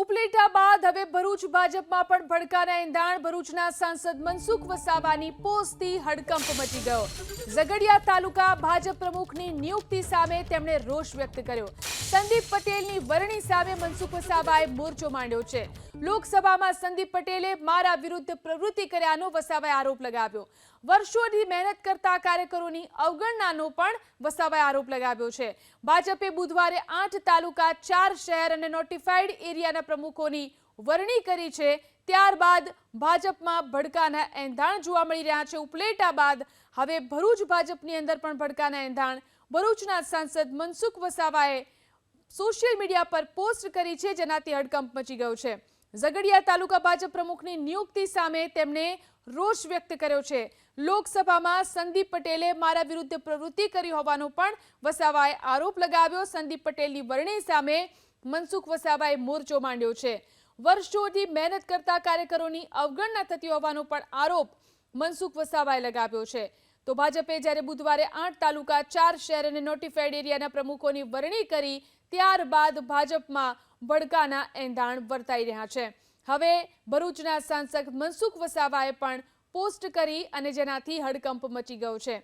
ઉપલેટા બાદ હવે ભરૂચ ભાજપમાં પણ ભડકાના એંધાણ. ભરૂચના સાંસદ મનસુખ વસાવાની પોસ્ટથી હડકંપ મચી ગયો. ઝઘડિયા તાલુકા ભાજપ પ્રમુખની નિયુક્તિ સામે તેમણે રોષ વ્યક્ત કર્યો. સંદીપ પટેલની વરણી સામે મનસુખ વસાવાએ મોરચો માંડ્યો છે. લોકસભામાં સંદીપ પટેલે મારા વિરુદ્ધ પ્રવૃત્તિ કર્યાનો વસાવાએ આરોપ લગાવ્યો. વર્ષોથી મહેનત કરતા કાર્યકરોની અવગણનાનો પણ વસાવાએ આરોપ લગાવ્યો છે. ભાજપે બુધવારે 8 તાલુકા 4 શહેર અને નોટિફાઈડ એરિયાના પ્રમુખોની વરણી કરી છે. ત્યારબાદ ભાજપમાં ભડકાના એંધાણ જોવા મળી રહ્યા છે. ઉપલેટા બાદ હવે ભરૂચ ભાજપની અંદર પણ ભડકાના એંધાણ. ભરૂચના સાંસદ મનસુખ વસાવાએ સોશિયલ મીડિયા પર પોસ્ટ કરી છે, જેનાથી હડકંપ મચી ગયો છે. ઝઘડિયા તાલુકા ભાજપ પ્રમુખની નિયુક્તિ સામે તેમણે રોષ વ્યક્ત કર્યો છે. લોકસભામાં સંદીપ પટેલે મારા વિરુદ્ધ પ્રવૃત્તિ કરી હોવાનો પણ વસાવાએ આરોપ લગાવ્યો. સંદીપ પટેલની વરણી સામે મનસુખ વસાવાએ મોરચો માંડ્યો છે. વર્ષોથી મહેનત કરતા કાર્યકરોની અવગણના થતી હોવાનો પણ આરોપ મનસુખ વસાવાએ લગાવ્યો છે. તો ભાજપે જ્યારે બુધવારે 8 તાલુકા 4 શહેર અને નોટિફાઈડ એરિયાના પ્રમુખોની વરણી કરી, ત્યારબાદ ભાજપમાં ભડકાના એંધાણ વર્તાઈ રહ્યા છે. હવે ભરૂચના સાંસદ મનસુખ વસાવાએ પણ પોસ્ટ કરી અને જેનાથી હડકંપ મચી ગયો છે.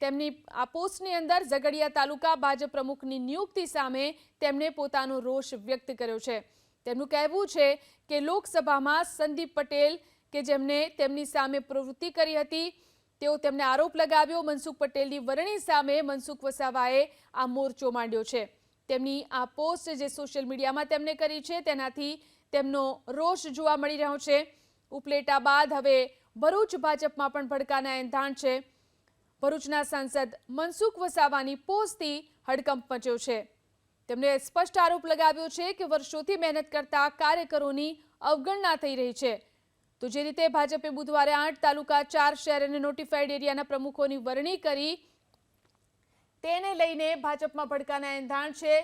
તેમની આ પોસ્ટની અંદર ઝઘડિયા તાલુકા ભાજપ પ્રમુખની નિયુક્તિ સામે તેમણે પોતાનો રોષ વ્યક્ત કર્યો છે. તેમનું કહેવું છે કે લોકસભામાં સંદીપ પટેલ કે જેમને તેમની સામે પ્રવૃત્તિ કરી હતી, તેઓ તેમને આરોપ લગાવ્યો. મનસુખ પટેલની વરણી સામે મનસુખ વસાવાએ આ મોરચો માંડ્યો છે. તેમની આ પોસ્ટ જે સોશિયલ મીડિયામાં તેમણે કરી છે, તેનાથી તેમનો રોષ જોવા મળી રહ્યો છે. ઉપલેટા બાદ હવે ભરૂચ ભાજપમાં પણ ભડકાના એંધાણ છે. ભરૂચના સાંસદ મનસુખ વસાવાની પોસ્ટથી હડકંપ મચ્યો છે. તેમણે સ્પષ્ટ આરોપ લગાવ્યો છે કે વર્ષોથી મહેનત કરતા કાર્યકરોની અવગણના થઈ રહી છે. તો જે રીતે ભાજપે બુધવારે 8 તાલુકા 4 શહેર અને નોટિફાઈડ એરિયાના પ્રમુખોની વરણી કરી, તેને લઈને ભાજપમાં ભડકાના એંધાણ છે.